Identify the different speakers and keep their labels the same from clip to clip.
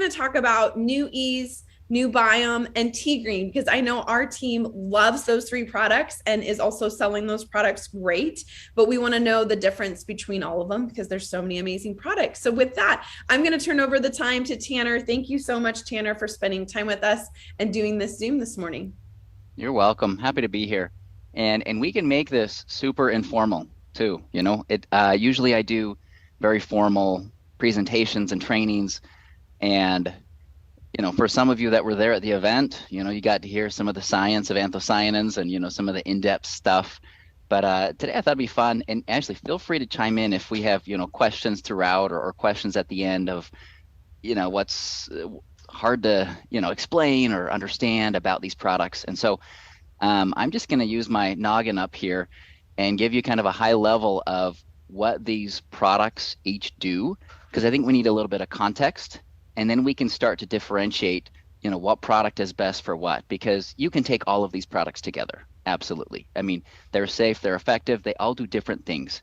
Speaker 1: going to talk about New Ease, New Biome, and T Green because I know our team loves those three products and is also selling those products great. But we want to know the difference between all of them because there's so many amazing products. So, with that, I'm going to turn over the time to Tanner. Thank you so much, Tanner, for spending time with us and doing this Zoom this morning.
Speaker 2: You're welcome. Happy to be here. And we can make this super informal too. It usually I do very formal presentations and trainings. And, for some of you that were there at the event, you got to hear some of the science of anthocyanins and, some of the in-depth stuff. But today I thought it'd be fun. And actually feel free to chime in if we have, questions throughout or questions at the end of, what's hard to, explain or understand about these products. And so I'm just going to use my noggin up here and give you kind of a high level of what these products each do, because I think we need a little bit of context, and then we can start to differentiate, what product is best for what, because you can take all of these products together. Absolutely. I mean, they're safe, they're effective, they all do different things.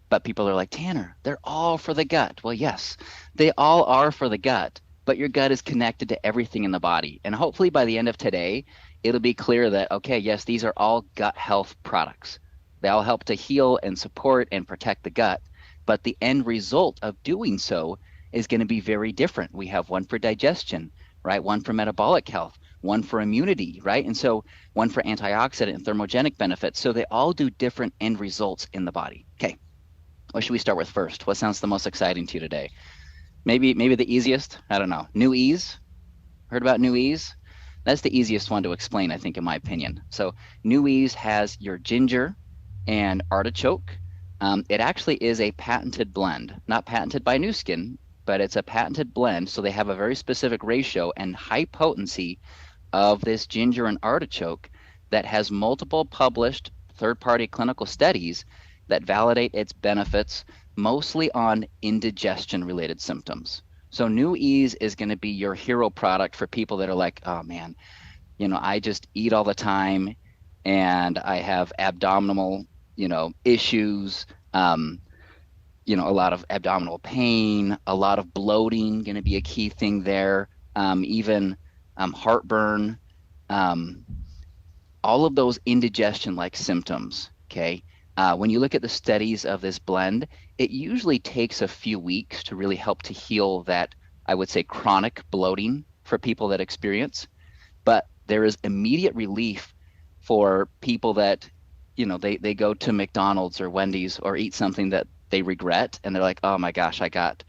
Speaker 2: But people are like, Tanner, they're all for the gut. Well, yes, they all are for the gut, but your gut is connected to everything in the body. And hopefully by the end of today, it'll be clear that, okay, yes, these are all gut health products. They all help to heal and support and protect the gut. But the end result of doing so is going to be very different. We have one for digestion, right? One for metabolic health, one for immunity, right? And so one for antioxidant and thermogenic benefits. So they all do different end results in the body. Okay, what should we start with first? What sounds the most exciting to you today? Maybe the easiest? I don't know. New Ease? Heard about New Ease? That's the easiest one to explain, I think, in my opinion. So New Ease has your ginger and artichoke. It actually is a patented blend, not patented by Nu Skin, but it's a patented blend. So they have a very specific ratio and high potency of this ginger and artichoke that has multiple published third-party clinical studies that validate its benefits mostly on indigestion-related symptoms. So New Ease is going to be your hero product for people that are like, oh man, I just eat all the time and I have abdominal, issues, a lot of abdominal pain, a lot of bloating, going to be a key thing there, even heartburn, all of those indigestion-like symptoms, okay? When you look at the studies of this blend, it usually takes a few weeks to really help to heal that, I would say, chronic bloating for people that experience. But there is immediate relief for people that, they go to McDonald's or Wendy's or eat something that they regret. And they're like, oh my gosh, I got,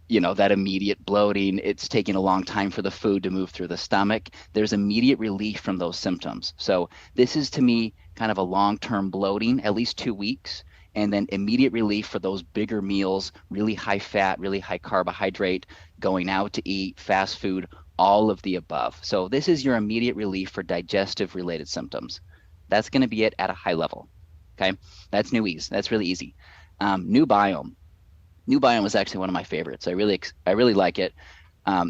Speaker 2: that immediate bloating. It's taking a long time for the food to move through the stomach. There's immediate relief from those symptoms. So this is, to me, kind of a long-term bloating, at least 2 weeks, and then immediate relief for those bigger meals, really high fat, really high carbohydrate, going out to eat, fast food, all of the above. So this is your immediate relief for digestive related symptoms. That's going to be it at a high level. Okay, that's New Ease. That's really easy. New Biome. New Biome is actually one of my favorites. I really like it.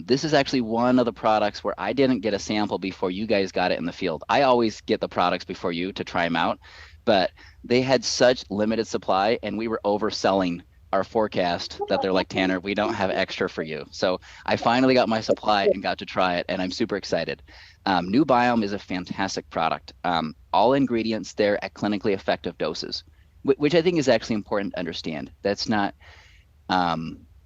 Speaker 2: This is actually one of the products where I didn't get a sample before you guys got it in the field. I always get the products before you to try them out, but they had such limited supply and we were overselling our forecast that they're like, Tanner, we don't have extra for you. So I finally got my supply and got to try it, and I'm super excited. New Biome is a fantastic product. All ingredients there at clinically effective doses, which I think is actually important to understand. That's not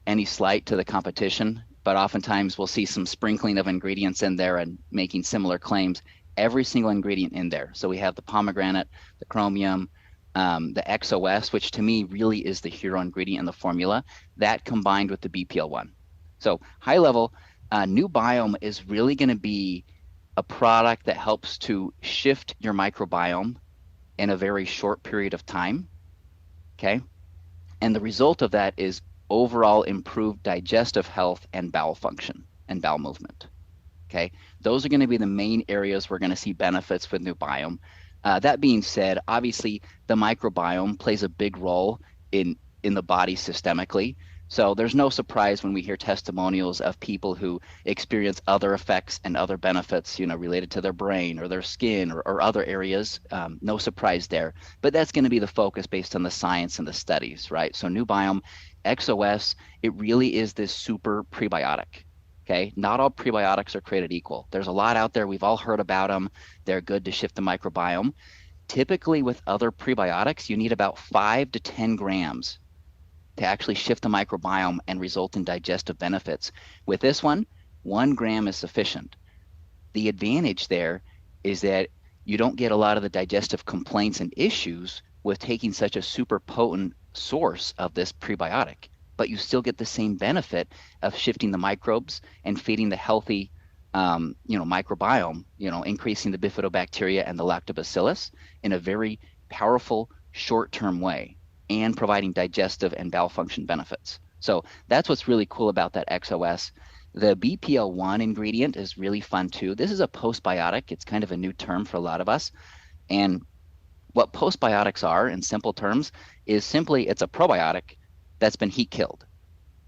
Speaker 2: any slight to the competition, but oftentimes we'll see some sprinkling of ingredients in there and making similar claims. Every single ingredient in there. So we have the pomegranate, the chromium, the XOS, which to me really is the hero ingredient in the formula, that combined with the BPL1. So high level, New Biome is really going to be a product that helps to shift your microbiome in a very short period of time. Okay. And the result of that is overall improved digestive health and bowel function and bowel movement. Okay, those are going to be the main areas we're going to see benefits with New Biome. That being said, obviously the microbiome plays a big role in the body systemically. So there's no surprise when we hear testimonials of people who experience other effects and other benefits, related to their brain or their skin or other areas. No surprise there. But that's going to be the focus based on the science and the studies, right? So New Biome, XOS, it really is this super prebiotic. Okay, not all prebiotics are created equal. There's a lot out there. We've all heard about them. They're good to shift the microbiome. Typically, with other prebiotics, you need about 5 to 10 grams to actually shift the microbiome and result in digestive benefits. With this one gram is sufficient. The advantage there is that you don't get a lot of the digestive complaints and issues with taking such a super potent source of this prebiotic, but you still get the same benefit of shifting the microbes and feeding the healthy, microbiome, increasing the bifidobacteria and the lactobacillus in a very powerful short-term way and providing digestive and bowel function benefits. So that's what's really cool about that XOS. The BPL1 ingredient is really fun too. This is a postbiotic. It's kind of a new term for a lot of us. And what postbiotics are, in simple terms, is simply it's a probiotic that's been heat killed.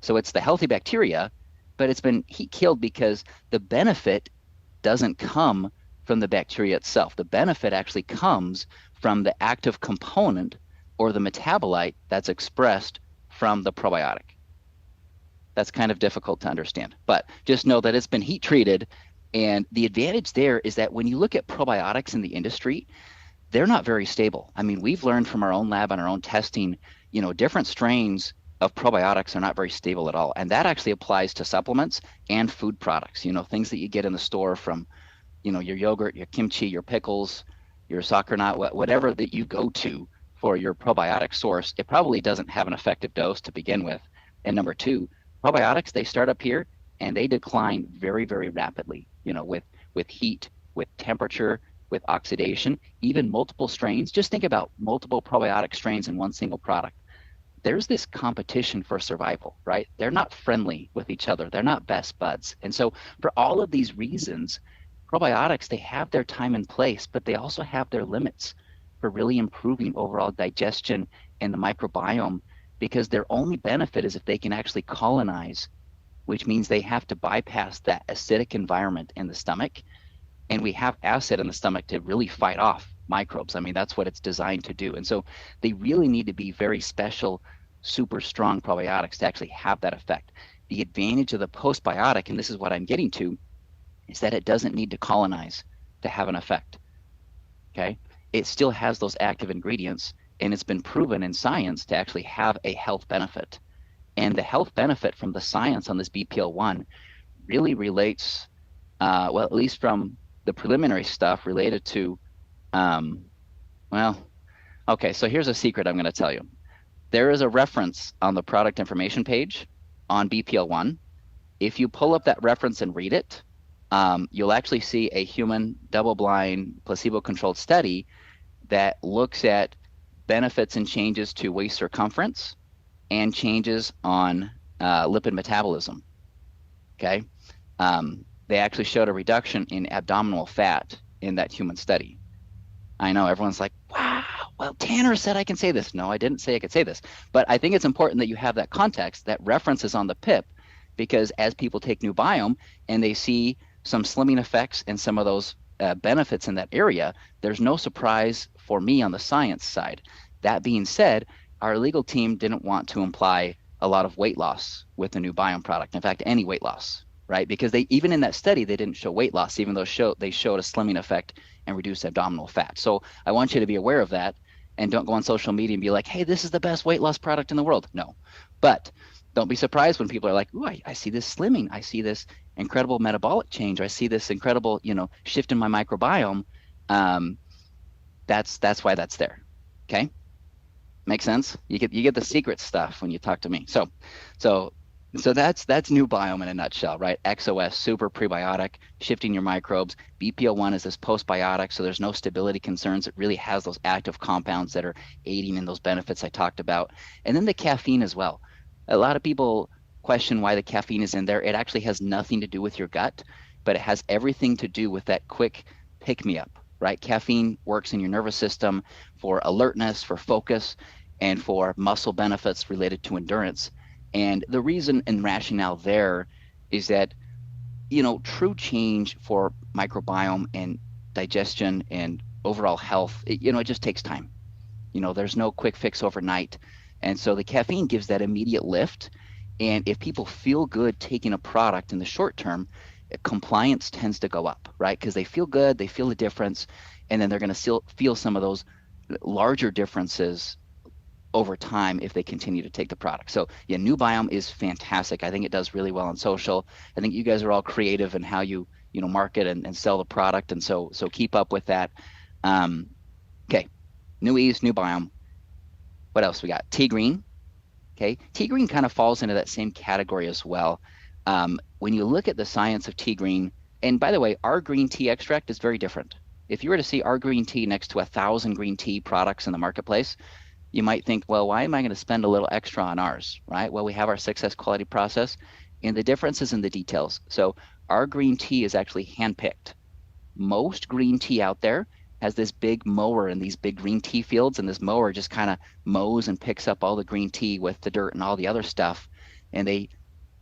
Speaker 2: So it's the healthy bacteria, but it's been heat killed because the benefit doesn't come from the bacteria itself. The benefit actually comes from the active component or the metabolite that's expressed from the probiotic. That's kind of difficult to understand, but just know that it's been heat treated. And the advantage there is that when you look at probiotics in the industry, they're not very stable. I mean, we've learned from our own lab and our own testing, different strains of probiotics are not very stable at all. And that actually applies to supplements and food products, things that you get in the store from, your yogurt, your kimchi, your pickles, your soccer nut, whatever that you go to for your probiotic source, it probably doesn't have an effective dose to begin with. And number two, probiotics, they start up here and they decline very, very rapidly, with heat, with temperature, with oxidation, even multiple strains. Just think about multiple probiotic strains in one single product. There's this competition for survival, right? They're not friendly with each other. They're not best buds. And so for all of these reasons, probiotics, they have their time and place, but they also have their limits for really improving overall digestion and the microbiome, because their only benefit is if they can actually colonize, which means they have to bypass that acidic environment in the stomach. And we have acid in the stomach to really fight off microbes. I mean, that's what it's designed to do. And so they really need to be very special, super strong probiotics to actually have that effect. The advantage of the postbiotic, and this is what I'm getting to, is that it doesn't need to colonize to have an effect. Okay? It still has those active ingredients, and it's been proven in science to actually have a health benefit. And the health benefit from the science on this BPL1 really relates, at least from the preliminary stuff related to, okay, so here's a secret I'm going to tell you. There is a reference on the product information page on BPL1. If you pull up that reference and read it, you'll actually see a human double-blind placebo-controlled study that looks at benefits and changes to waist circumference and changes on lipid metabolism. Okay, they actually showed a reduction in abdominal fat in that human study. I know everyone's like, wow, well, Tanner said I can say this. No, I didn't say I could say this, but I think it's important that you have that context, that references on the PIP, because as people take new biome and they see some slimming effects and some of those benefits in that area, there's no surprise for me on the science side. That being said, our legal team didn't want to imply a lot of weight loss with the new biome product. In fact, any weight loss, right? Because they, even in that study, they didn't show weight loss, even though they showed a slimming effect and reduced abdominal fat. So I want you to be aware of that, and don't go on social media and be like, hey, this is the best weight loss product in the world. No, but don't be surprised when people are like, ooh, I see this slimming. I see this incredible metabolic change. I see this incredible, shift in my microbiome. That's why that's there. Okay. Make sense? You get the secret stuff when you talk to me. So that's new biome in a nutshell, right? XOS, super prebiotic, shifting your microbes. BPL1 is this postbiotic, so there's no stability concerns. It really has those active compounds that are aiding in those benefits I talked about. And then the caffeine as well. A lot of people question why the caffeine is in there. It actually has nothing to do with your gut, but it has everything to do with that quick pick-me-up, right? Caffeine works in your nervous system for alertness, for focus, and for muscle benefits related to endurance. And the reason and rationale there is that, true change for microbiome and digestion and overall health, it just takes time. There's no quick fix overnight. And so the caffeine gives that immediate lift. And if people feel good taking a product in the short term, compliance tends to go up, right? Because they feel good, they feel the difference, and then they're going to still feel some of those larger differences over time if they continue to take the product. So yeah, New Biome is fantastic. I think it does really well on social. I think you guys are all creative in how you market and sell the product, and so keep up with that. Um, okay, New Ease, New Biome. What else we got? Tea Green. Okay, tea green kind of falls into that same category as well. When you look at the science of tea green, and by the way, our green tea extract is very different. If you were to see our green tea next to 1,000 green tea products in the marketplace, you might think, well, why am I going to spend a little extra on ours, right? Well, we have our success quality process, and the difference is in the details. So our green tea is actually handpicked. Most green tea out there has this big mower in these big green tea fields, and this mower just kind of mows and picks up all the green tea with the dirt and all the other stuff, and they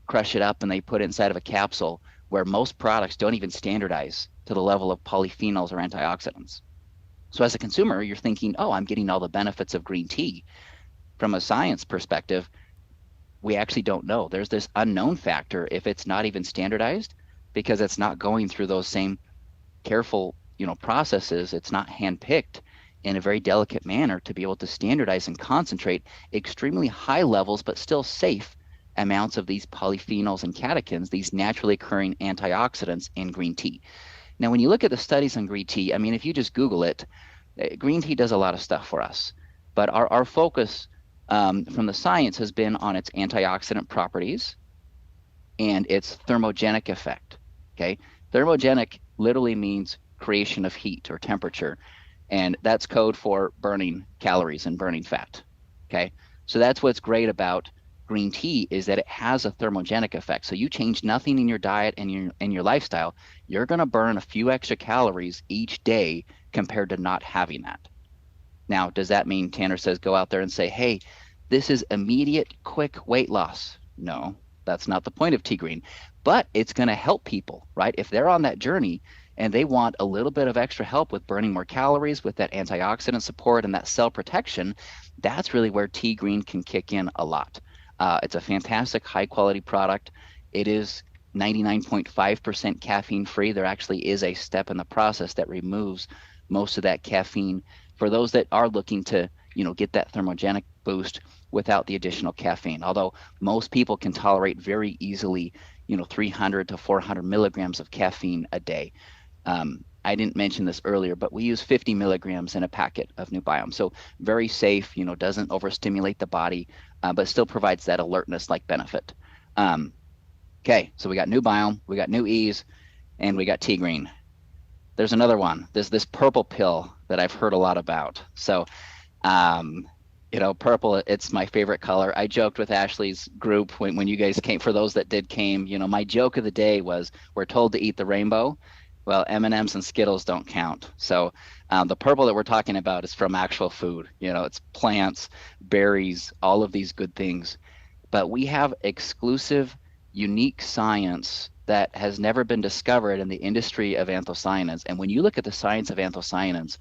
Speaker 2: crush it up and they put it inside of a capsule where most products don't even standardize to the level of polyphenols or antioxidants. So as a consumer, you're thinking, oh, I'm getting all the benefits of green tea. From a science perspective, we actually don't know. There's this unknown factor if it's not even standardized because it's not going through those same careful, processes. It's not handpicked in a very delicate manner to be able to standardize and concentrate extremely high levels, but still safe amounts of these polyphenols and catechins, these naturally occurring antioxidants in green tea. Now, when you look at the studies on green tea, I mean, if you just Google it, green tea does a lot of stuff for us. But our focus from the science has been on its antioxidant properties and its thermogenic effect. Okay. Thermogenic literally means creation of heat or temperature. And that's code for burning calories and burning fat. Okay. So that's what's great about green tea is that it has a thermogenic effect. So you change nothing in your diet and your lifestyle, you're going to burn a few extra calories each day compared to not having that. Now, does that mean Tanner says go out there and say, hey, this is immediate, quick weight loss? No, that's not the point of tea green, but it's going to help people, right? If they're on that journey and they want a little bit of extra help with burning more calories, with that antioxidant support and that cell protection, that's really where tea green can kick in a lot. It's a fantastic high quality product. It is 99.5% caffeine free. There actually is a step in the process that removes most of that caffeine for those that are looking to, get that thermogenic boost without the additional caffeine. Although most people can tolerate very easily, 300 to 400 milligrams of caffeine a day. I didn't mention this earlier, but we use 50 milligrams in a packet of New Biome. So very safe, doesn't overstimulate the body, but still provides that alertness like benefit. Okay, so we got New Biome, we got New Ease, and we got Tea Green. There's another one. There's this purple pill that I've heard a lot about. So, purple, it's my favorite color. I joked with Ashley's group when you guys came, for those that came, my joke of the day was we're told to eat the rainbow. Well, M&Ms and Skittles don't count. So the purple that we're talking about is from actual food. It's plants, berries, all of these good things. But we have exclusive, unique science that has never been discovered in the industry of anthocyanins. And when you look at the science of anthocyanins,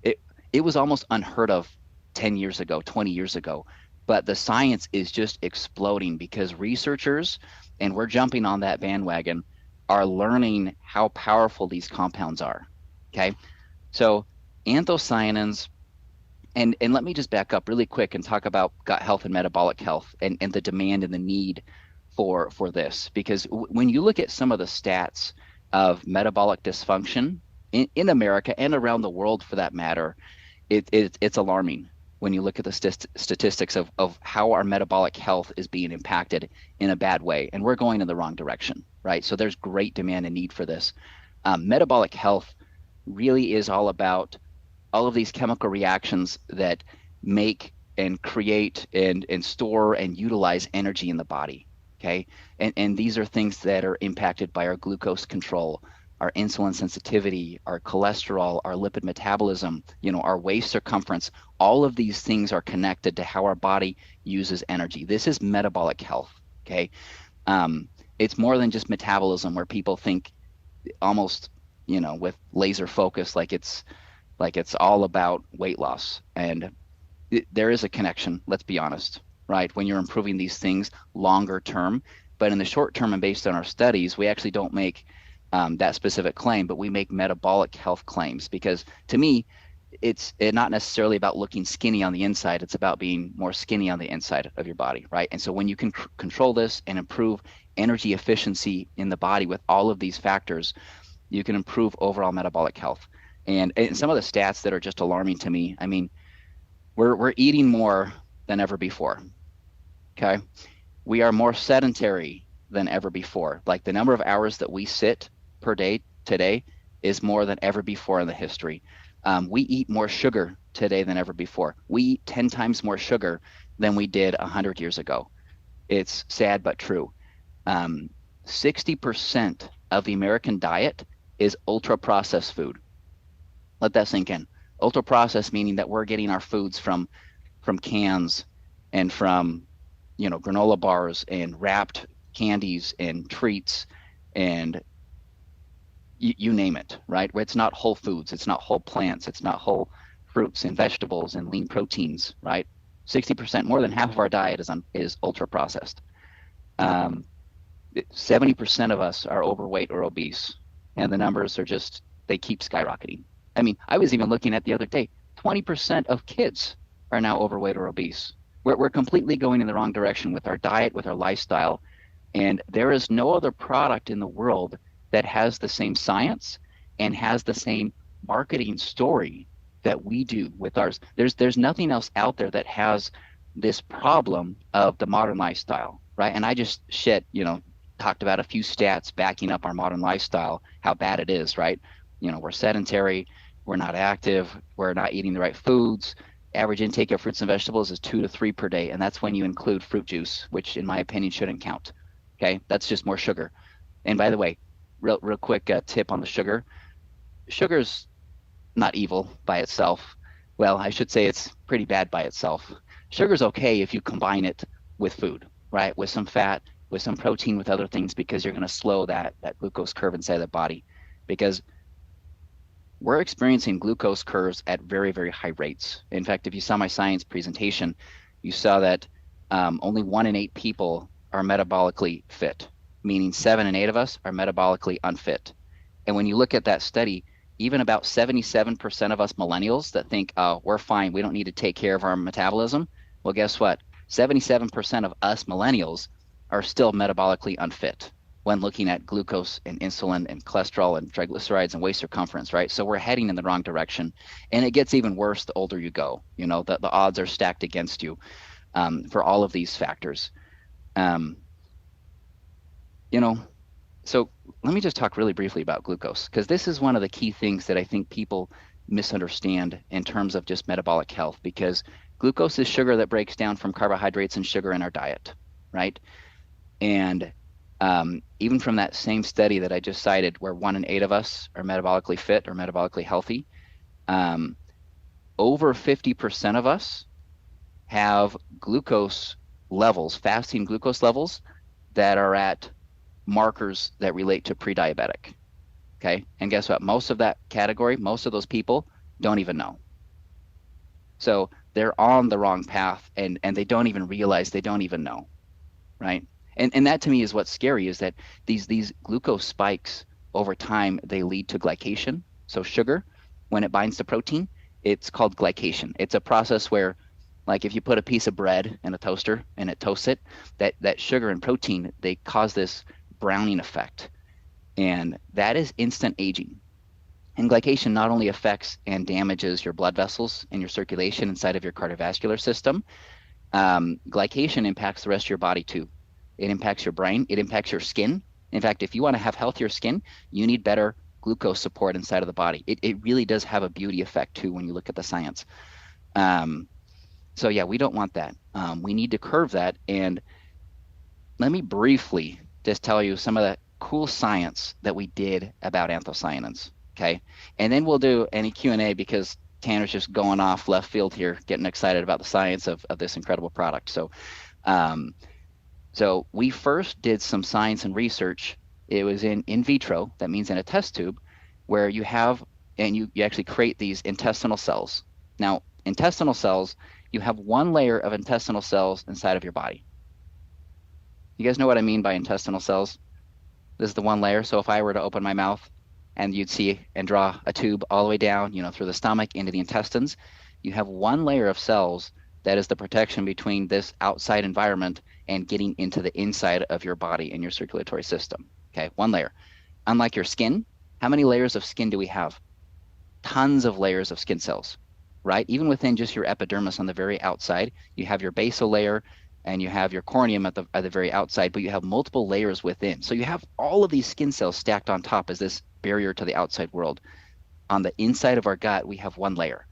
Speaker 2: it was almost unheard of 10 years ago, 20 years ago. But the science is just exploding because researchers, and we're jumping on that bandwagon, are learning how powerful these compounds are. Okay. So anthocyanins, and let me just back up really quick and talk about gut health and metabolic health and the demand and the need for this. Because when you look at some of the stats of metabolic dysfunction in America and around the world for that matter, it's alarming when you look at the statistics of how our metabolic health is being impacted in a bad way. And we're going in the wrong direction, right? So there's great demand and need for this. Metabolic health really is all about all of these chemical reactions that make and create and store and utilize energy in the body, okay? And these are things that are impacted by our glucose control, our insulin sensitivity, our cholesterol, our lipid metabolism, our waist circumference. All of these things are connected to how our body uses energy. This is metabolic health, okay? It's more than just metabolism where people think almost, with laser focus, like it's all about weight loss. And there is a connection, let's be honest. right? When you're improving these things longer term. But in the short term and based on our studies, we actually don't make that specific claim, but we make metabolic health claims because to me, it's not necessarily about looking skinny on the inside. It's about being more skinny on the inside of your body, right? And so when you can control this and improve energy efficiency in the body with all of these factors, you can improve overall metabolic health. And some of the stats that are just alarming to me, I mean, we're eating more than ever before. Okay. We are more sedentary than ever before. Like the number of hours that we sit per day today is more than ever before in the history. We eat more sugar today than ever before. We eat 10 times more sugar than we did 100 years ago. It's sad but true. 60% of the American diet is ultra processed food. Let that sink in. Ultra processed meaning that we're getting our foods from cans and from granola bars and wrapped candies and treats and you name it, right? It's not whole foods, it's not whole plants, it's not whole fruits and vegetables and lean proteins, right? 60%, more than half of our diet is ultra processed. 70% of us are overweight or obese, and the numbers are just, they keep skyrocketing. I mean, I was even looking at the other day, 20% of kids are now overweight or obese. We're completely going in the wrong direction with our diet, with our lifestyle. And there is no other product in the world that has the same science and has the same marketing story that we do with ours. There's nothing else out there that has this problem of the modern lifestyle, right? And I just talked about a few stats backing up our modern lifestyle, how bad it is, right? We're sedentary, we're not active, we're not eating the right foods. Average intake of fruits and vegetables is 2 to 3 per day, and that's when you include fruit juice, which in my opinion shouldn't count. Okay, that's just more sugar. And by the way, real quick tip on the sugar. Sugar's not evil by itself. Well, I should say it's pretty bad by itself. Sugar's okay if you combine it with food, right? With some fat, with some protein, with other things, because you're going to slow that glucose curve inside the body. Because we're experiencing glucose curves at very, very high rates. In fact, if you saw my science presentation, you saw that only 1 in 8 people are metabolically fit, meaning 7 in 8 of us are metabolically unfit. And when you look at that study, even about 77% of us millennials that think, oh, we're fine, we don't need to take care of our metabolism. Well, guess what? 77% of us millennials are still metabolically unfit when looking at glucose and insulin and cholesterol and triglycerides and waist circumference, right? So we're heading in the wrong direction. And it gets even worse the older you go. The odds are stacked against you for all of these factors. So let me just talk really briefly about glucose, because this is one of the key things that I think people misunderstand in terms of just metabolic health, because glucose is sugar that breaks down from carbohydrates and sugar in our diet, right? And even from that same study that I just cited, where 1 in 8 of us are metabolically fit or metabolically healthy, over 50% of us have glucose levels, fasting glucose levels that are at markers that relate to pre-diabetic. Okay. And guess what? Most of that category, most of those people don't even know. So they're on the wrong path and they don't even realize they don't even know. Right. And that to me is what's scary, is that these glucose spikes over time, they lead to glycation. So sugar, when it binds to protein, it's called glycation. It's a process where, like, if you put a piece of bread in a toaster and it toasts it, that sugar and protein, they cause this browning effect. And that is instant aging. And glycation not only affects and damages your blood vessels and your circulation inside of your cardiovascular system, glycation impacts the rest of your body too. It impacts your brain. It impacts your skin. In fact, if you want to have healthier skin, you need better glucose support inside of the body. It really does have a beauty effect too when you look at the science. So yeah, we don't want that. We need to curve that. And let me briefly just tell you some of the cool science that we did about anthocyanins, okay? And then we'll do any Q&A, because Tanner's just going off left field here, getting excited about the science of this incredible product. So we first did some science and research. It was in vitro, that means in a test tube, where you have, and you actually create these intestinal cells. Now, intestinal cells You have one layer of intestinal cells inside of your body. You guys know what I mean by intestinal cells? This is the one layer. So if I were to open my mouth and you'd see and draw a tube all the way down, through the stomach into the intestines, you have one layer of cells that is the protection between this outside environment and getting into the inside of your body and your circulatory system. Okay, one layer. Unlike your skin, how many layers of skin do we have? Tons of layers of skin cells, right? Even within just your epidermis on the very outside, you have your basal layer and you have your corneum at the very outside, but you have multiple layers within. So you have all of these skin cells stacked on top as this barrier to the outside world. On the inside of our gut, we have one layer.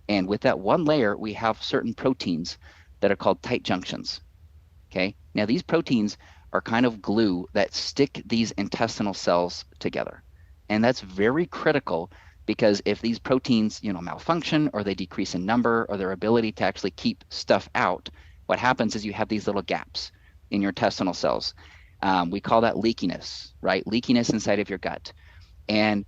Speaker 2: And with that one layer, we have certain proteins that are called tight junctions. Okay. Now, these proteins are kind of glue that stick these intestinal cells together. And that's very critical because if these proteins, malfunction or they decrease in number or their ability to actually keep stuff out, what happens is you have these little gaps in your intestinal cells. We call that leakiness, right? Leakiness inside of your gut. And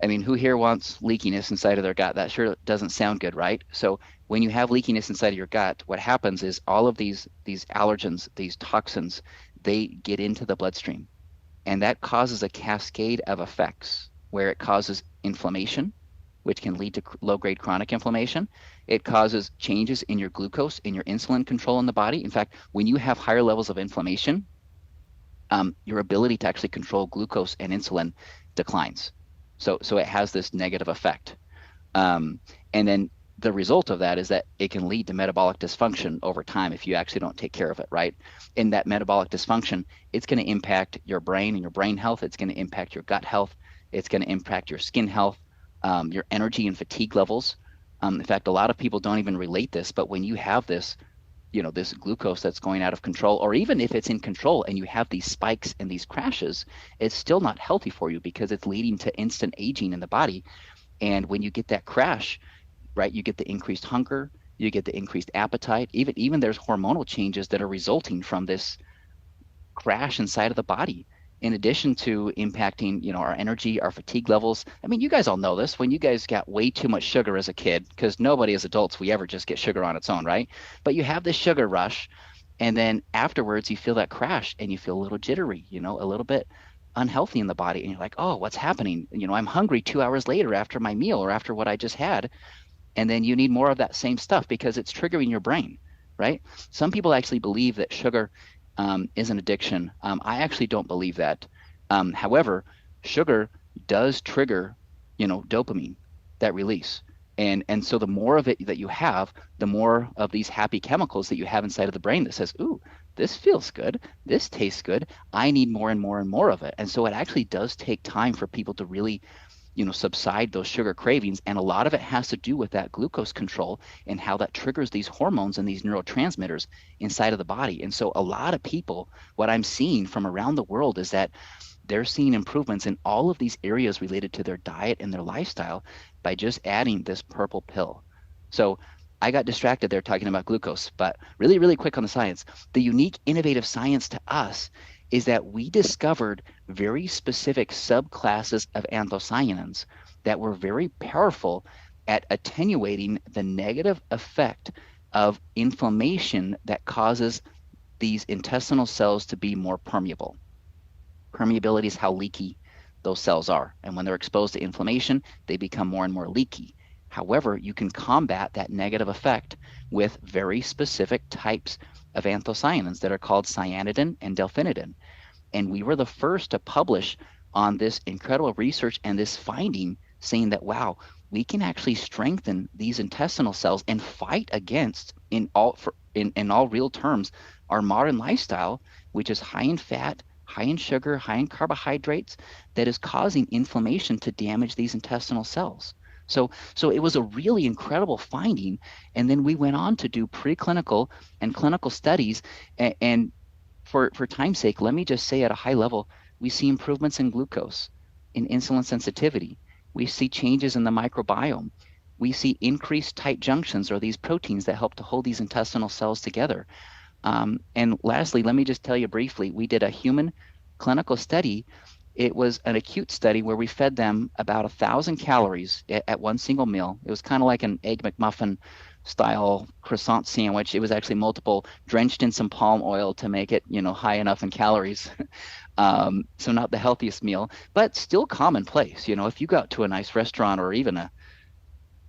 Speaker 2: I mean, who here wants leakiness inside of their gut? That sure doesn't sound good, right? So when you have leakiness inside of your gut, what happens is all of these allergens, these toxins, they get into the bloodstream. And that causes a cascade of effects where it causes inflammation, which can lead to low-grade chronic inflammation. It causes changes in your glucose, in your insulin control in the body. In fact, when you have higher levels of inflammation, your ability to actually control glucose and insulin declines. So it has this negative effect. And then the result of that is that it can lead to metabolic dysfunction over time if you actually don't take care of it, right? In that metabolic dysfunction, it's going to impact your brain and your brain health. It's going to impact your gut health. It's going to impact your skin health, your energy and fatigue levels. In fact, a lot of people don't even relate this, but when you have this, this glucose that's going out of control, or even if it's in control and you have these spikes and these crashes, it's still not healthy for you because it's leading to instant aging in the body. And when you get that crash, right, you get the increased hunger, you get the increased appetite, even there's hormonal changes that are resulting from this crash inside of the body, in addition to impacting, our energy, our fatigue levels. I mean, you guys all know this. When you guys got way too much sugar as a kid, because nobody as adults, we ever just get sugar on its own, right? But you have this sugar rush, and then afterwards you feel that crash and you feel a little jittery, a little bit unhealthy in the body. And you're like, oh, what's happening? I'm hungry 2 hours later after my meal or after what I just had. And then you need more of that same stuff because it's triggering your brain, right? Some people actually believe that sugar is an addiction. I actually don't believe that. However, sugar does trigger, dopamine, that release. And so the more of it that you have, the more of these happy chemicals that you have inside of the brain that says, ooh, this feels good. This tastes good. I need more and more and more of it. And so it actually does take time for people to really subside those sugar cravings. And a lot of it has to do with that glucose control and how that triggers these hormones and these neurotransmitters inside of the body. And so a lot of people, what I'm seeing from around the world is that they're seeing improvements in all of these areas related to their diet and their lifestyle by just adding this purple pill. So I got distracted there talking about glucose, but really, really quick on the science. The unique, innovative science to us is that we discovered very specific subclasses of anthocyanins that were very powerful at attenuating the negative effect of inflammation that causes these intestinal cells to be more permeable. Permeability is how leaky those cells are. And when they're exposed to inflammation, they become more and more leaky. However, you can combat that negative effect with very specific types of anthocyanins that are called cyanidin and delphinidin. And we were the first to publish on this incredible research and this finding saying that, wow, we can actually strengthen these intestinal cells and fight against, in all real terms, our modern lifestyle, which is high in fat, high in sugar, high in carbohydrates, that is causing inflammation to damage these intestinal cells. So it was a really incredible finding. And then we went on to do preclinical and clinical studies. And for time's sake, let me just say at a high level, we see improvements in glucose, in insulin sensitivity. We see changes in the microbiome. We see increased tight junctions, or these proteins that help to hold these intestinal cells together. And lastly, let me just tell you briefly, we did a human clinical study. It was an acute study where we fed them about 1,000 calories at one single meal. It was kind of like an Egg McMuffin style croissant sandwich. It was actually multiple, drenched in some palm oil to make it, high enough in calories. So not the healthiest meal, but still commonplace. If you go out to a nice restaurant or even a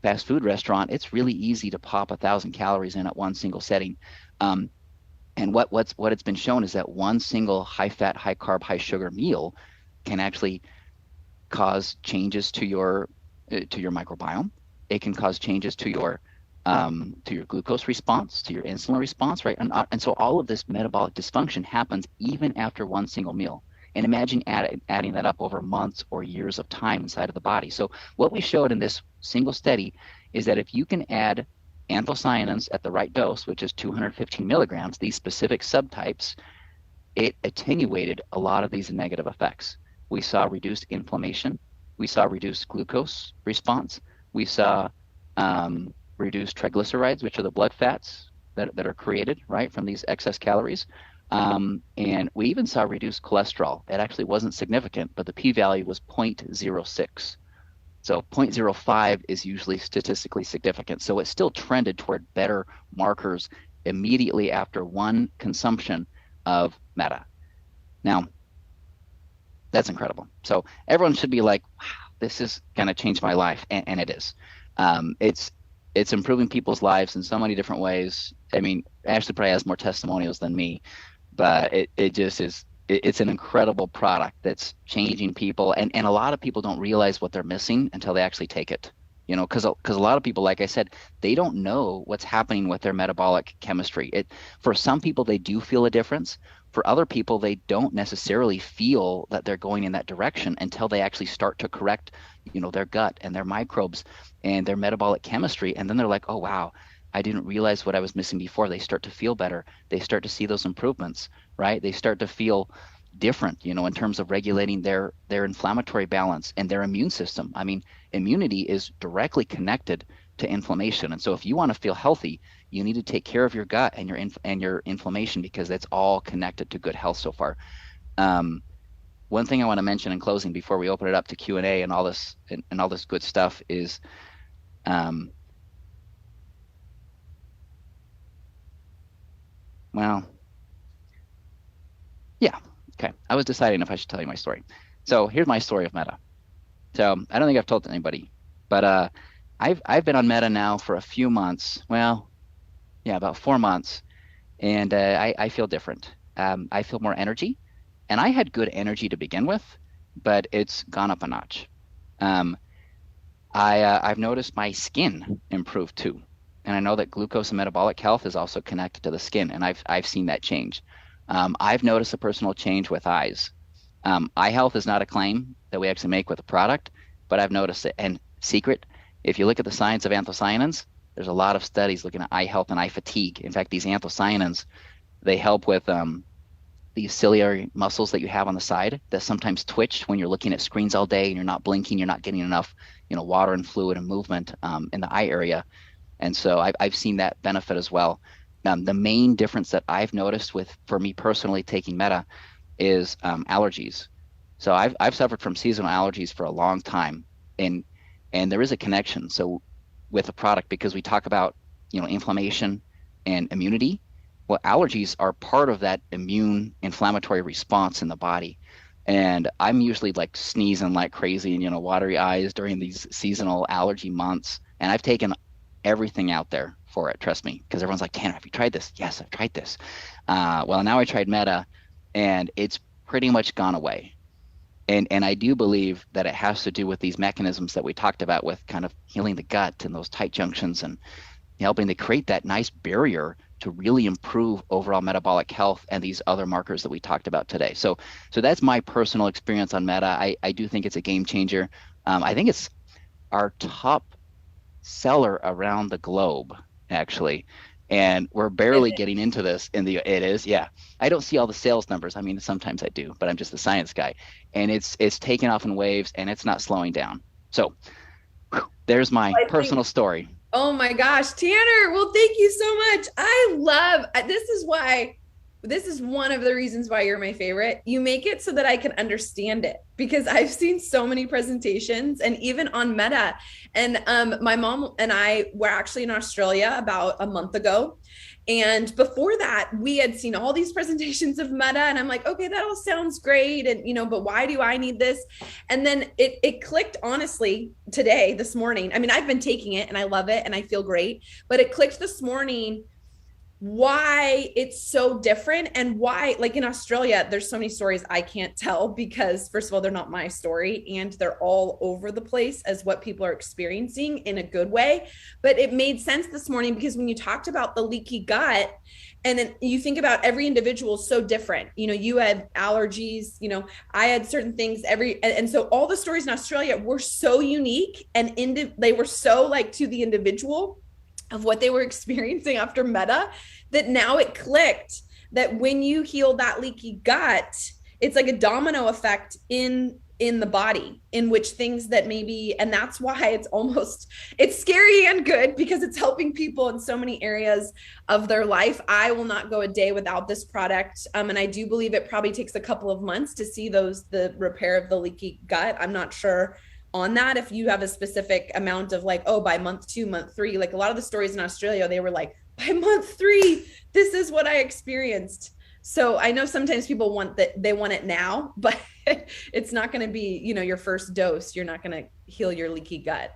Speaker 2: fast food restaurant, it's really easy to pop 1,000 calories in at one single setting. Um, and what it's been shown is that one single high fat, high carb, high sugar meal can actually cause changes to your microbiome. It can cause changes to your glucose response, to your insulin response, right? And so all of this metabolic dysfunction happens even after one single meal. And imagine adding that up over months or years of time inside of the body. So what we showed in this single study is that if you can add anthocyanins at the right dose, which is 215 milligrams, these specific subtypes, it attenuated a lot of these negative effects. We saw reduced inflammation. We saw reduced glucose response. We saw reduced triglycerides, which are the blood fats that are created, right, from these excess calories. And we even saw reduced cholesterol. It actually wasn't significant, but the p-value was 0.06. So 0.05 is usually statistically significant. So it still trended toward better markers immediately after one consumption of Meta. Now, that's incredible. So everyone should be like, wow, this is going to change my life. And it is. It's improving people's lives in so many different ways. I mean, Ashley probably has more testimonials than me, but it just is, it's an incredible product that's changing people. And a lot of people don't realize what they're missing until they actually take it. Because a lot of people, like I said, they don't know what's happening with their metabolic chemistry. For some people, they do feel a difference. For other people, they don't necessarily feel that they're going in that direction until they actually start to correct, their gut and their microbes and their metabolic chemistry. And then they're like, oh, wow, I didn't realize what I was missing before. They start to feel better. They start to see those improvements, right? They start to feel different, in terms of regulating their inflammatory balance and their immune system. I mean, immunity is directly connected to inflammation. And so if you want to feel healthy, you need to take care of your gut and your inflammation, because that's all connected to good health so far. One thing I want to mention in closing before we open it up to Q&A and all this and all this good stuff is well, yeah, okay. I was deciding if I should tell you my story. So here's my story of Meta. So I don't think I've told anybody, but I've been on Meta now for a few months. Well, yeah, about 4 months, and I feel different. I feel more energy, and I had good energy to begin with, but it's gone up a notch. Um, I've noticed my skin improve too, and I know that glucose and metabolic health is also connected to the skin, and I've seen that change. I've noticed a personal change with eyes. Eye health is not a claim that we actually make with a product, but I've noticed it. And secret, if you look at the science of anthocyanins, there's a lot of studies looking at eye health and eye fatigue. In fact, these anthocyanins, they help with these ciliary muscles that you have on the side that sometimes twitch when you're looking at screens all day and you're not blinking, you're not getting enough, water and fluid and movement in the eye area. And so I've seen that benefit as well. The main difference that I've noticed for me personally taking Meta is allergies. So I've suffered from seasonal allergies for a long time, and there is a connection. So with the product, because we talk about inflammation and immunity, well, allergies are part of that immune inflammatory response in the body. And I'm usually like sneezing like crazy and watery eyes during these seasonal allergy months. And I've taken everything out there for it, trust me, because everyone's like, Tanner, have you tried this? Yes, I've tried this. Well, now I tried Meta, and it's pretty much gone away. And I do believe that it has to do with these mechanisms that we talked about, with kind of healing the gut and those tight junctions and helping to create that nice barrier to really improve overall metabolic health and these other markers that we talked about today. So that's my personal experience on Meta. I do think it's a game changer. I think it's our top seller around the globe, actually. And we're barely getting into this it is, yeah. I don't see all the sales numbers. I mean, sometimes I do, but I'm just a science guy. And it's taking off in waves, and it's not slowing down. So there's my personal story.
Speaker 1: Oh my gosh, Tanner. Well, thank you so much. This is why this is one of the reasons why you're my favorite. You make it so that I can understand it because I've seen so many presentations and even on Meta. And my mom and I were actually in Australia about a month ago. And before that, we had seen all these presentations of Meta, and I'm like, okay, that all sounds great. And, but why do I need this? And then it clicked honestly today, this morning. I mean, I've been taking it and I love it and I feel great, but it clicked this morning why it's so different and why, like in Australia, there's so many stories I can't tell because first of all, they're not my story and they're all over the place as what people are experiencing in a good way. But it made sense this morning because when you talked about the leaky gut, and then you think about every individual is so different. You had allergies, I had certain things and so all the stories in Australia were so unique and they were so like to the individual of what they were experiencing after Meta, that now it clicked that when you heal that leaky gut, it's like a domino effect in the body in which things that maybe, and that's why it's scary and good because it's helping people in so many areas of their life. I will not go a day without this product. And I do believe it probably takes a couple of months to see the repair of the leaky gut. I'm not sure on that if you have a specific amount of like, oh, by month 2, month 3, like a lot of the stories in Australia, they were like, by month 3, this is what I experienced. So I know sometimes people they want it now, but it's not going to be, your first dose. You're not going to heal your leaky gut.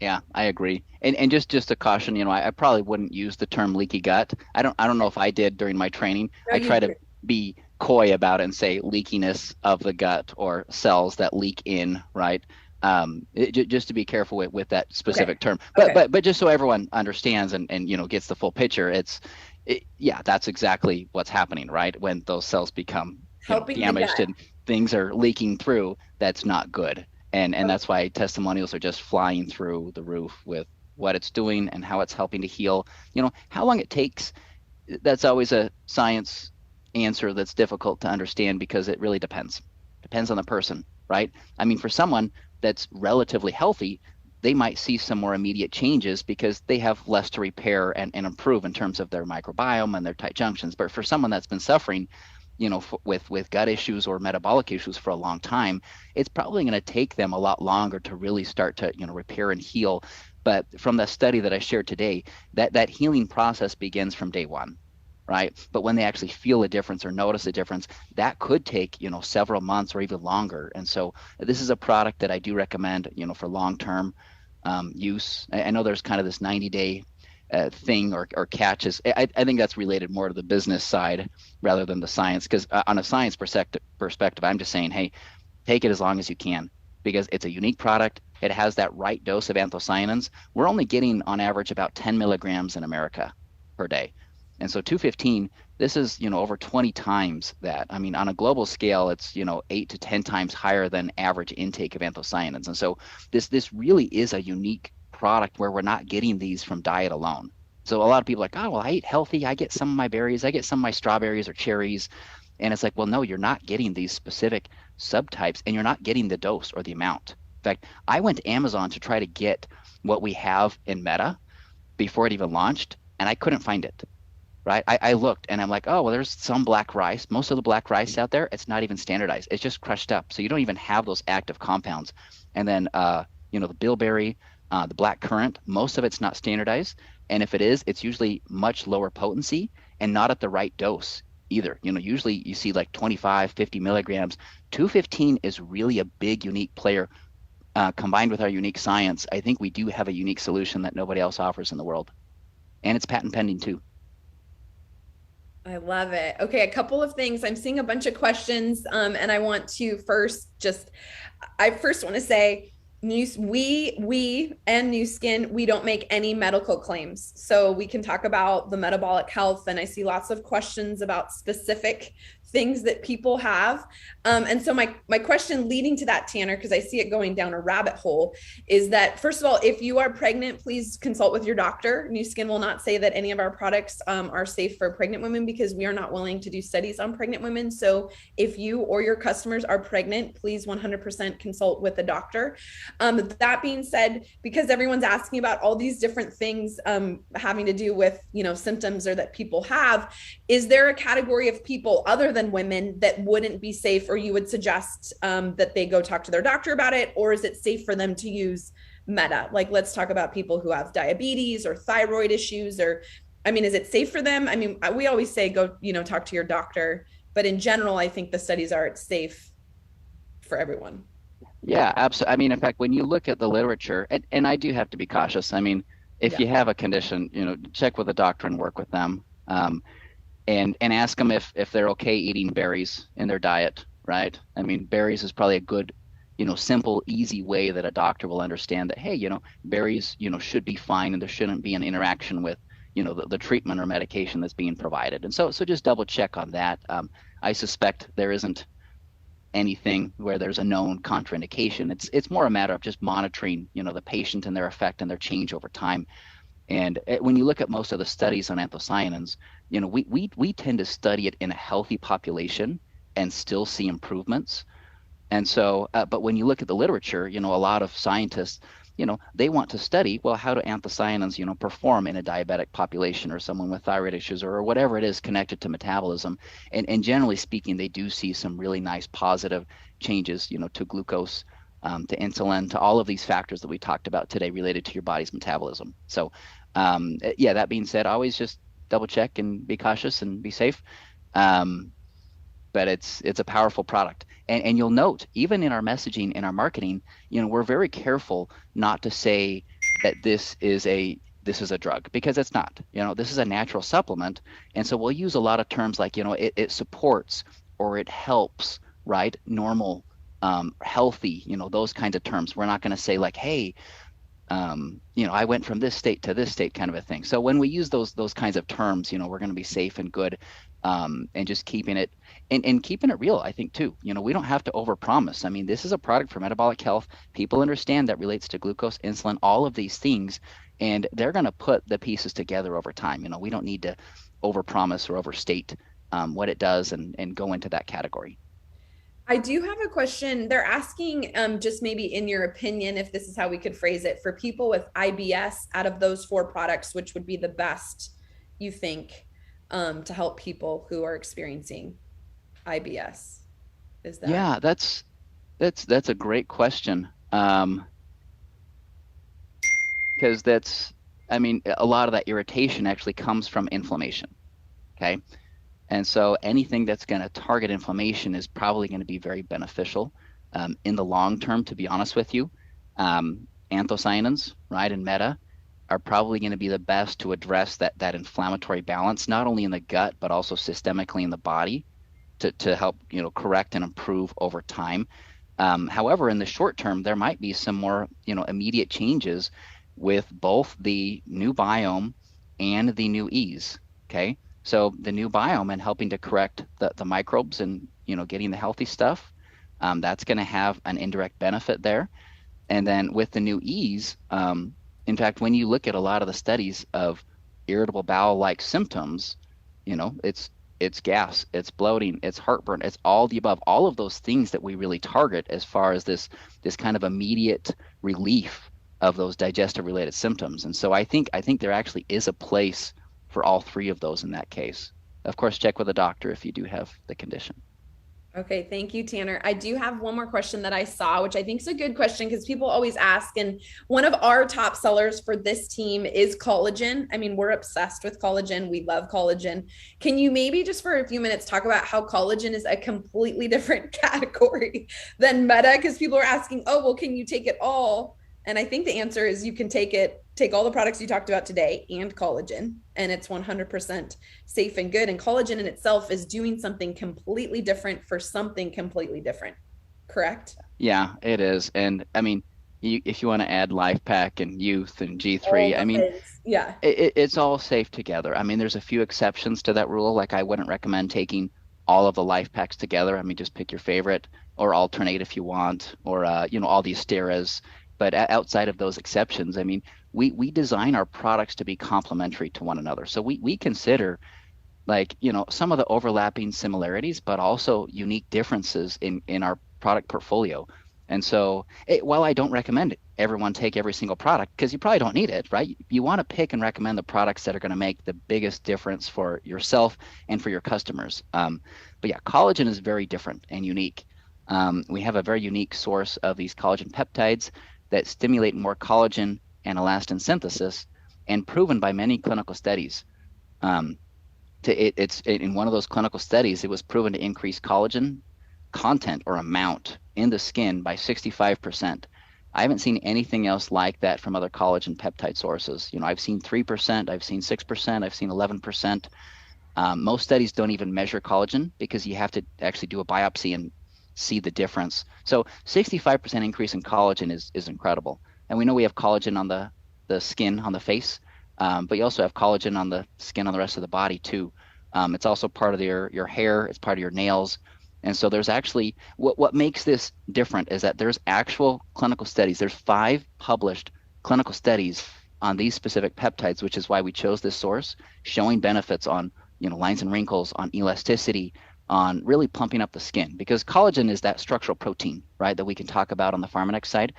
Speaker 2: Yeah, I agree. And just a caution, I probably wouldn't use the term leaky gut. I don't know if I did during my training.
Speaker 1: No,
Speaker 2: I
Speaker 1: you
Speaker 2: try to be coy about it and say leakiness of the gut or cells that leak in, right? Just to be careful with that specific term. But just so everyone understands and gets the full picture, yeah, that's exactly what's happening, right? When those cells become damaged and things are leaking through, that's not good. And that's why testimonials are just flying through the roof with what it's doing and how it's helping to heal. How long it takes, that's always a science answer that's difficult to understand because it really depends on the person, right? I mean, for someone that's relatively healthy, they might see some more immediate changes because they have less to repair and improve in terms of their microbiome and their tight junctions. But for someone that's been suffering, with gut issues or metabolic issues for a long time, it's probably going to take them a lot longer to really start to repair and heal. But from the study that I shared today, that healing process begins from day one, right? But when they actually feel a difference or notice a difference, that could take several months or even longer. And so this is a product that I do recommend for long-term use. I know there's kind of this 90-day thing or catches. I think that's related more to the business side rather than the science, because on a science perspective, I'm just saying, hey, take it as long as you can because it's a unique product. It has that right dose of anthocyanins. We're only getting on average about 10 milligrams in America per day. And so 215, this is, over 20 times that. I mean, on a global scale, it's, 8 to 10 times higher than average intake of anthocyanins. And so this really is a unique product where we're not getting these from diet alone. So a lot of people are like, oh, well, I eat healthy. I get some of my berries. I get some of my strawberries or cherries. And it's like, well, no, you're not getting these specific subtypes and you're not getting the dose or the amount. In fact, I went to Amazon to try to get what we have in Meta before it even launched, and I couldn't find it. Right? I looked and I'm like, oh, well, there's some black rice. Most of the black rice out there, it's not even standardized. It's just crushed up. So you don't even have those active compounds. And then, the bilberry, the black currant, most of it's not standardized. And if it is, it's usually much lower potency and not at the right dose either. Usually you see like 25, 50 milligrams. 215 is really a big, unique player. Combined with our unique science, I think we do have a unique solution that nobody else offers in the world. And it's patent pending too.
Speaker 1: I love it. Okay, a couple of things. I'm seeing a bunch of questions, and I want to I first want to say, we and New Skin, we don't make any medical claims. So we can talk about the metabolic health, and I see lots of questions about specific things that people have. And so my question leading to that, Tanner, because I see it going down a rabbit hole, is that first of all, if you are pregnant, please consult with your doctor. New Skin will not say that any of our products are safe for pregnant women because we are not willing to do studies on pregnant women. So if you or your customers are pregnant, please 100% consult with a doctor. That being said, because everyone's asking about all these different things having to do with, symptoms or that people have, is there a category of people other than women that wouldn't be safe, or you would suggest that they go talk to their doctor about it? Or is it safe for them to use Meta? Like, let's talk about people who have diabetes or thyroid issues, or, is it safe for them? We always say go, talk to your doctor, but in general, I think the studies are safe for everyone.
Speaker 2: Yeah, absolutely. In fact, when you look at the literature, and I do have to be cautious. If
Speaker 1: Yeah.
Speaker 2: you have a condition, check with a doctor and work with them, and ask them if they're okay eating berries in their diet, right? Berries is probably a good, simple, easy way that a doctor will understand that, hey, berries, should be fine, and there shouldn't be an interaction with, the treatment or medication that's being provided. And so just double check on that. I suspect there isn't anything where there's a known contraindication. It's more a matter of just monitoring, the patient and their effect and their change over time. And when you look at most of the studies on anthocyanins, we tend to study it in a healthy population and still see improvements. And so, but when you look at the literature, a lot of scientists, they want to study, well, how do anthocyanins, perform in a diabetic population or someone with thyroid issues or whatever it is connected to metabolism. And generally speaking, they do see some really nice positive changes, to glucose, to insulin, to all of these factors that we talked about today related to your body's metabolism. So, yeah, that being said, always just double check and be cautious and be safe. But it's a powerful product. And you'll note, even in our messaging, in our marketing, we're very careful not to say that this is a drug, because it's not. This is a natural supplement. And so we'll use a lot of terms like, it supports or it helps, right? Normal, healthy, those kinds of terms. We're not going to say like, hey, I went from this state to this state, kind of a thing. So when we use those kinds of terms, we're going to be safe and good, and just keeping it and keeping it real, I think, too. We don't have to overpromise. This is a product for metabolic health. People understand that relates to glucose, insulin, all of these things, and they're going to put the pieces together over time. We don't need to overpromise or overstate what it does and go into that category.
Speaker 1: I do have a question. They're asking, just maybe in your opinion, if this is how we could phrase it, for people with IBS, out of those four products, which would be the best, you think, to help people who are experiencing IBS? Is that?
Speaker 2: Yeah, that's a great question. Because a lot of that irritation actually comes from inflammation. Okay. And so anything that's going to target inflammation is probably going to be very beneficial in the long term, to be honest with you. Anthocyanins, right, and Meta are probably going to be the best to address that inflammatory balance, not only in the gut, but also systemically in the body to help, correct and improve over time. However, in the short term, there might be some more, immediate changes with both the new biome and the new ease. Okay. So the new biome and helping to correct the microbes and, getting the healthy stuff, that's going to have an indirect benefit there. And then with the new ease, in fact, when you look at a lot of the studies of irritable bowel-like symptoms, it's gas, it's bloating, it's heartburn, it's all the above, all of those things that we really target as far as this kind of immediate relief of those digestive related symptoms. And so I think there actually is a place for all three of those in that case. Of course, check with a doctor if you do have the condition.
Speaker 1: Okay, thank you, Tanner. I do have one more question that I saw, which I think is a good question because people always ask. And one of our top sellers for this team is collagen. We're obsessed with collagen. We love collagen. Can you maybe just for a few minutes talk about how collagen is a completely different category than Meta? Because people are asking, oh, well, can you take it all? And I think the answer is you can take all the products you talked about today and collagen, and it's 100% safe and good. And collagen in itself is doing something completely different for something completely different. Correct?
Speaker 2: Yeah, it is. And if you want to add Life Pack and Youth and
Speaker 1: All
Speaker 2: G3,
Speaker 1: the things. Yeah.
Speaker 2: it's all safe together. There's a few exceptions to that rule. Like I wouldn't recommend taking all of the life packs together. I mean, just pick your favorite or alternate if you want, or all these steras. But outside of those exceptions, I mean, we design our products to be complementary to one another. So we consider like, some of the overlapping similarities, but also unique differences in our product portfolio. And so, while I don't recommend everyone take every single product because you probably don't need it, right? You want to pick and recommend the products that are going to make the biggest difference for yourself and for your customers. But yeah, collagen is very different and unique. We have a very unique source of these collagen peptides that stimulate more collagen and elastin synthesis, and proven by many clinical studies. Um, it's in one of those clinical studies, it was proven to increase collagen content or amount in the skin by 65%. I haven't seen anything else like that from other collagen peptide sources. I've seen 3%, I've seen 6%, I've seen 11%. Most studies don't even measure collagen because you have to actually do a biopsy and see the difference. So 65% increase in collagen is incredible. And we know we have collagen on the skin on the face, but you also have collagen on the skin on the rest of the body too. It's also part of your hair, it's part of your nails. And so there's actually what makes this different is that there's actual clinical studies. There's 5 published clinical studies on these specific peptides, which is why we chose this source, showing benefits on lines and wrinkles, on elasticity, on really pumping up the skin, because collagen is that structural protein, right, that we can talk about on the Pharmanex side,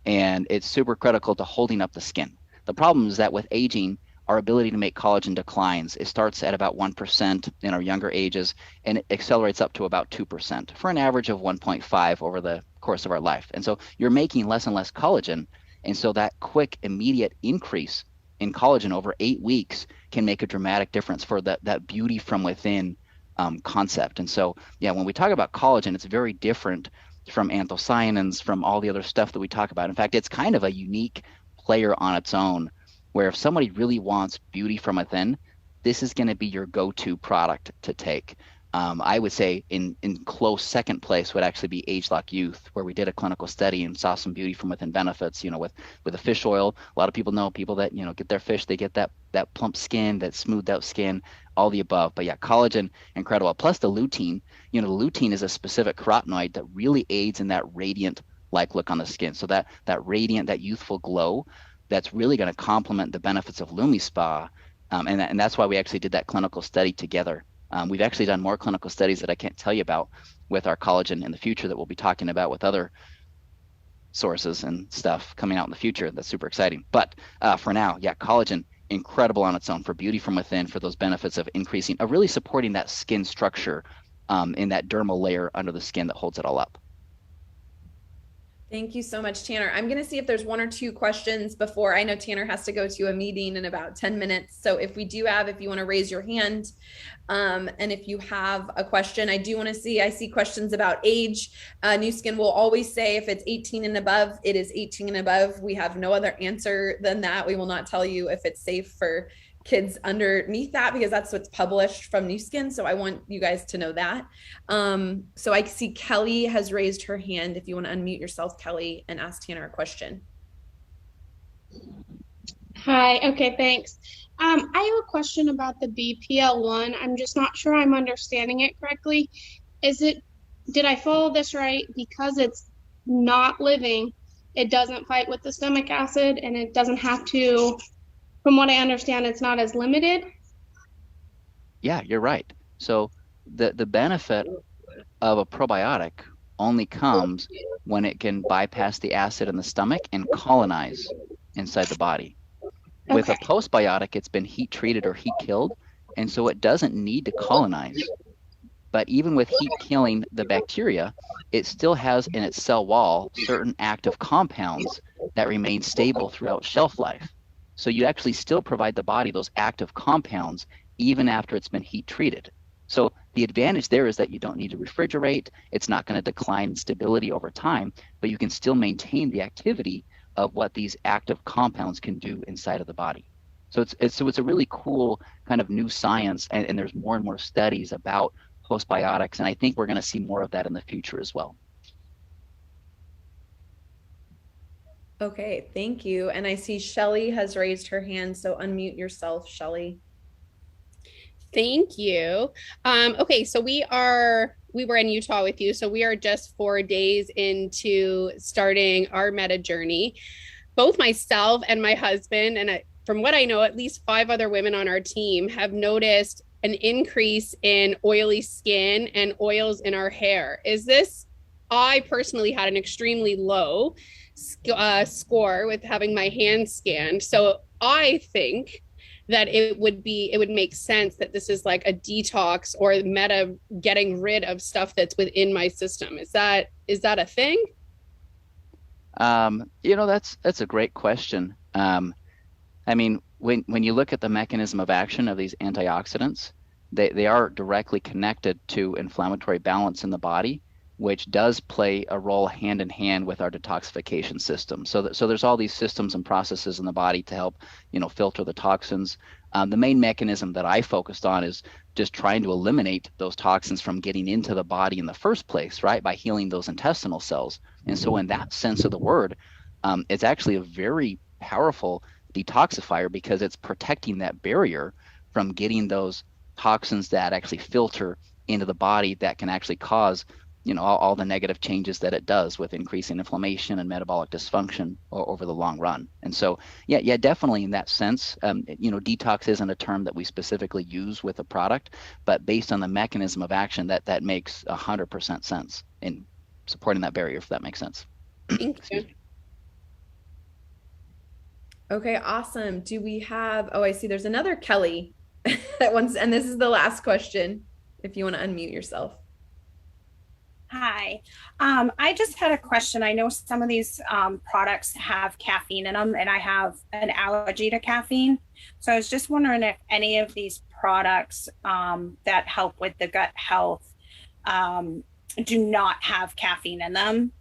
Speaker 2: and it's super critical to holding up the skin. The problem is that with aging, our ability to make collagen declines. It starts at about 1% in our younger ages, and it accelerates up to about 2% for an average of 1.5 over the course of our life. And so you're making less and less collagen, and so that quick, immediate increase in collagen over 8 weeks can make a dramatic difference for that beauty from within concept. And so, yeah, when we talk about collagen, it's very different from anthocyanins, from all the other stuff that we talk about. In fact, it's kind of a unique player on its own, where if somebody really wants beauty from within, this is going to be your go-to product to take. I would say in close second place would actually be Age Lock Youth, where we did a clinical study and saw some beauty from within benefits. With the fish oil, a lot of people know people that get their fish, they get that plump skin, that smoothed out skin, all the above. But yeah, collagen, incredible. Plus the lutein. The lutein is a specific carotenoid that really aids in that radiant like look on the skin. So that radiant, that youthful glow, that's really going to complement the benefits of LumiSpa. And that's why we actually did that clinical study together. We've actually done more clinical studies that I can't tell you about with our collagen in the future that we'll be talking about with other sources and stuff coming out in the future. That's super exciting. But for now, yeah, collagen, incredible on its own for beauty from within, for those benefits of increasing, of really supporting that skin structure in that dermal layer under the skin that holds it all up.
Speaker 1: Thank you so much, Tanner. I'm going to see if there's 1 or 2 questions before. I know Tanner has to go to a meeting in about 10 minutes. So if you want to raise your hand, and if you have a question, I see questions about age. New Skin will always say if it's 18 and above, it is 18 and above. We have no other answer than that. We will not tell you if it's safe for kids underneath that, because that's what's published from New Skin. So I want you guys to know that. So I see Kelly has raised her hand. If you want to unmute yourself, Kelly, and ask Tanner a question.
Speaker 3: Hi, okay, thanks. I have a question about the BPL1. I'm just not sure I'm understanding it correctly. Did I follow this right? Because it's not living, it doesn't fight with the stomach acid, and it doesn't have to, from what I understand, it's not as limited.
Speaker 2: Yeah, you're right. So the benefit of a probiotic only comes when it can bypass the acid in the stomach and colonize inside the body. With a postbiotic, it's been heat treated or heat killed, and so it doesn't need to colonize. But even with heat killing the bacteria, it still has in its cell wall certain active compounds that remain stable throughout shelf life. So you actually still provide the body those active compounds even after it's been heat treated. So the advantage there is that you don't need to refrigerate. It's not going to decline in stability over time, but you can still maintain the activity of what these active compounds can do inside of the body. So it's a really cool kind of new science, and there's more and more studies about postbiotics, and I think we're going to see more of that in the future as well.
Speaker 1: Okay, thank you. And I see Shelly has raised her hand, so unmute yourself, Shelly.
Speaker 3: Thank you. Okay, so we were in Utah with you, so we are just 4 days into starting our meta journey. Both myself and my husband, and from what I know, at least 5 other women on our team have noticed an increase in oily skin and oils in our hair. I personally had an extremely low score with having my hands scanned. So I think that it would make sense that this is like a detox or meta getting rid of stuff that's within my system. Is that a thing?
Speaker 2: That's a great question. I mean, when you look at the mechanism of action of these antioxidants, they are directly connected to inflammatory balance in the body, which does play a role hand in hand with our detoxification system. So there's all these systems and processes in the body to help, filter the toxins. The main mechanism that I focused on is just trying to eliminate those toxins from getting into the body in the first place, right? By healing those intestinal cells. And so in that sense of the word, it's actually a very powerful detoxifier because it's protecting that barrier from getting those toxins that actually filter into the body that can actually cause all the negative changes that it does with increasing inflammation and metabolic dysfunction over the long run. And so yeah, definitely in that sense, detox isn't a term that we specifically use with a product, but based on the mechanism of action, that makes 100% sense in supporting that barrier, if that makes sense.
Speaker 3: Thank you.
Speaker 1: Okay, awesome. Do we have, oh, I see there's another Kelly that wants, and this is the last question, if you want to unmute yourself.
Speaker 4: Hi. I just had a question. I know some of these products have caffeine in them, and I have an allergy to caffeine. So I was just wondering if any of these products that help with the gut health do not have caffeine in them.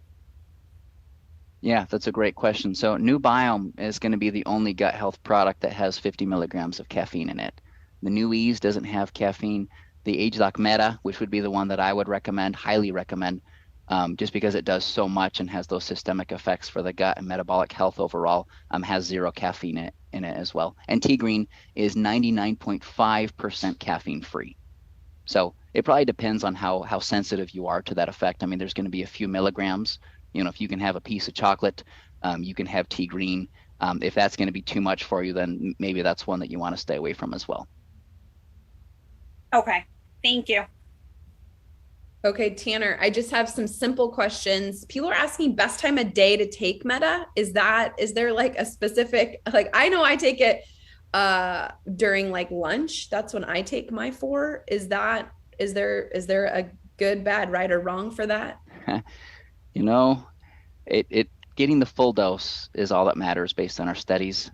Speaker 2: Yeah, that's a great question. So New Biome is going to be the only gut health product that has 50 milligrams of caffeine in it. The New Ease doesn't have caffeine. The ageLOC Meta, which would be the one that I would recommend, highly recommend, just because it does so much and has those systemic effects for the gut and metabolic health overall, has 0 caffeine in it as well. And T-Green is 99.5% caffeine free. So it probably depends on how sensitive you are to that effect. I mean, there's going to be a few milligrams. If you can have a piece of chocolate, you can have T-Green. If that's going to be too much for you, then maybe that's one that you want to stay away from as well.
Speaker 4: Okay, thank you.
Speaker 1: Okay, Tanner, I just have some simple questions. People are asking best time of day to take Meta. Is there like a specific, like, I know I take it during like lunch. That's when I take my 4. Is there a good, bad, right, or wrong for that?
Speaker 2: It getting the full dose is all that matters based on our studies.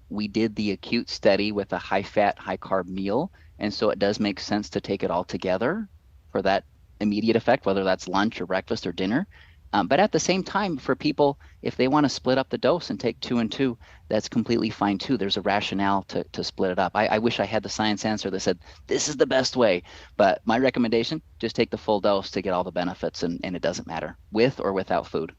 Speaker 2: We did the acute study with a high fat, high carb meal. And so it does make sense to take it all together for that immediate effect, whether that's lunch or breakfast or dinner. But at the same time, for people, if they want to split up the dose and take 2 and 2, that's completely fine too. There's a rationale to split it up. I wish I had the science answer that said, this is the best way. But my recommendation, just take the full dose to get all the benefits, and it doesn't matter, with or without food.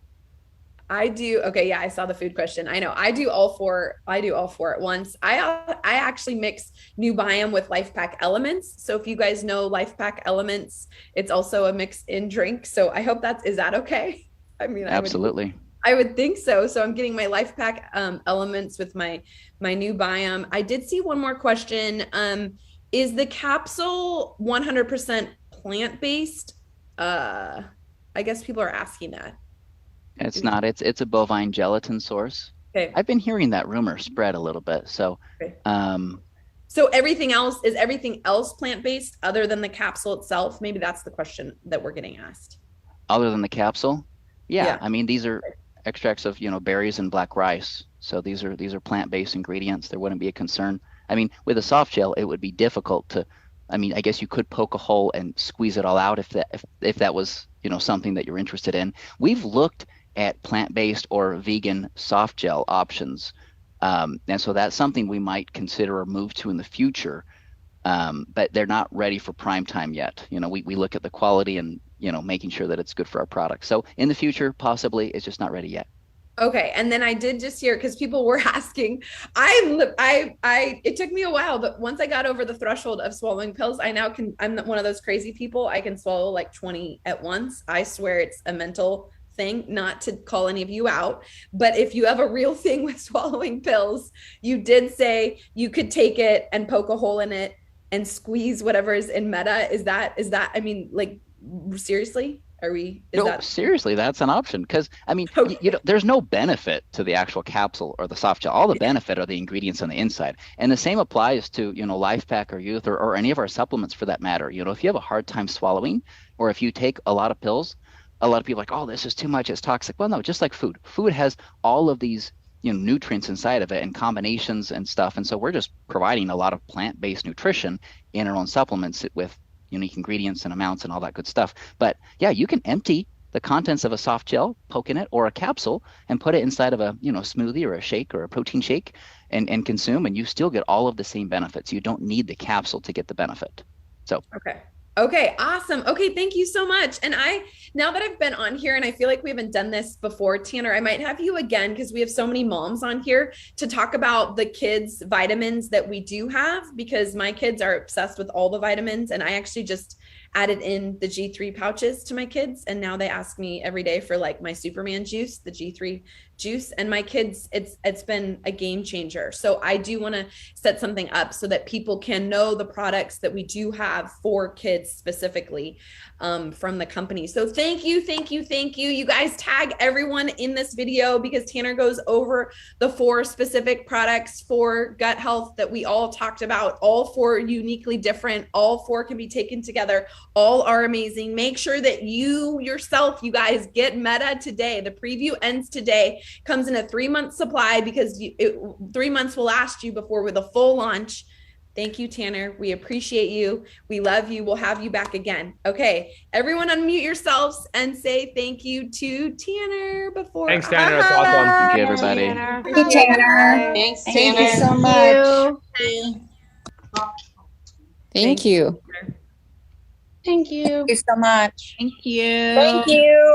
Speaker 1: I do. Okay, yeah, I saw the food question. I know. I do all 4. I do all 4 at once. I actually mix New Biome with Life Pack Elements. So if you guys know Life Pack Elements, it's also a mix in drink. So I hope is that okay? I mean,
Speaker 2: absolutely.
Speaker 1: I would think so. So I'm getting my Life Pack Elements with my New Biome. I did see one more question. Is the capsule 100% plant-based? I guess people are asking that.
Speaker 2: It's not. It's a bovine gelatin source.
Speaker 1: Okay.
Speaker 2: I've been hearing that rumor spread a little bit. So,
Speaker 1: okay. So everything else plant-based other than the capsule itself? Maybe that's the question that we're getting asked.
Speaker 2: Other than the capsule? Yeah. I mean, these are extracts of, berries and black rice. So these are plant-based ingredients. There wouldn't be a concern. I mean, with a soft gel, it would be difficult to, I guess you could poke a hole and squeeze it all out if that was, something that you're interested in. We've looked at plant-based or vegan soft gel options. And so that's something we might consider or move to in the future, but they're not ready for prime time yet. We look at the quality and, making sure that it's good for our product. So in the future, possibly, it's just not ready yet.
Speaker 1: Okay, and then I did just hear because people were asking. It took me a while, but once I got over the threshold of swallowing pills, I now can. I'm one of those crazy people. I can swallow like 20 at once. I swear it's a mental thing. Not to call any of you out, but if you have a real thing with swallowing pills, you did say you could take it and poke a hole in it and squeeze whatever is in Meta. Is that? I mean, like seriously? Are we? Is
Speaker 2: No,
Speaker 1: that
Speaker 2: seriously, that's an option because I mean,
Speaker 1: okay?
Speaker 2: there's no benefit to the actual capsule or the soft gel. All the benefit are the ingredients on the inside, and the same applies to Life Pack or Youth or any of our supplements for that matter. If you have a hard time swallowing, or if you take a lot of pills, a lot of people are like, oh, this is too much, it's toxic. Well, no, just like food. Food has all of these nutrients inside of it and combinations and stuff, and so we're just providing a lot of plant-based nutrition in our own supplements with unique ingredients and amounts and all that good stuff. But yeah, you can empty the contents of a soft gel, poke in it, or a capsule and put it inside of a smoothie or a shake or a protein shake and consume, and you still get all of the same benefits. You don't need the capsule to get the benefit. So
Speaker 1: Okay, awesome. Okay, thank you so much. And now that I've been on here and I feel like we haven't done this before, Tanner, I might have you again because we have so many moms on here to talk about the kids' vitamins that we do have, because my kids are obsessed with all the vitamins. And I actually just added in the G3 pouches to my kids. And now they ask me every day for like my Superman juice, the G3 juice. And my kids, it's been a game changer. So I do want to set something up so that people can know the products that we do have for kids specifically from the company. So thank you. You guys tag everyone in this video because Tanner goes over the 4 specific products for gut health that we all talked about. All 4 uniquely different. All 4 can be taken together. All are amazing. Make sure that you yourself, you guys, get Meta today. The preview ends today. Comes in a 3-month supply because 3 months will last you before with a full launch. Thank you, Tanner. We appreciate you. We love you. We'll have you back again. Okay, everyone unmute yourselves and say thank you to Tanner before.
Speaker 5: Thanks, Tanner. That's awesome.
Speaker 2: thank you, everybody.
Speaker 3: Thank you, Tanner.
Speaker 6: Thanks,
Speaker 3: Thank
Speaker 6: Tanner.
Speaker 3: you so much.
Speaker 6: Thank you.
Speaker 3: Thank you.
Speaker 6: Thank you so much.
Speaker 7: Thank you.
Speaker 4: Thank you.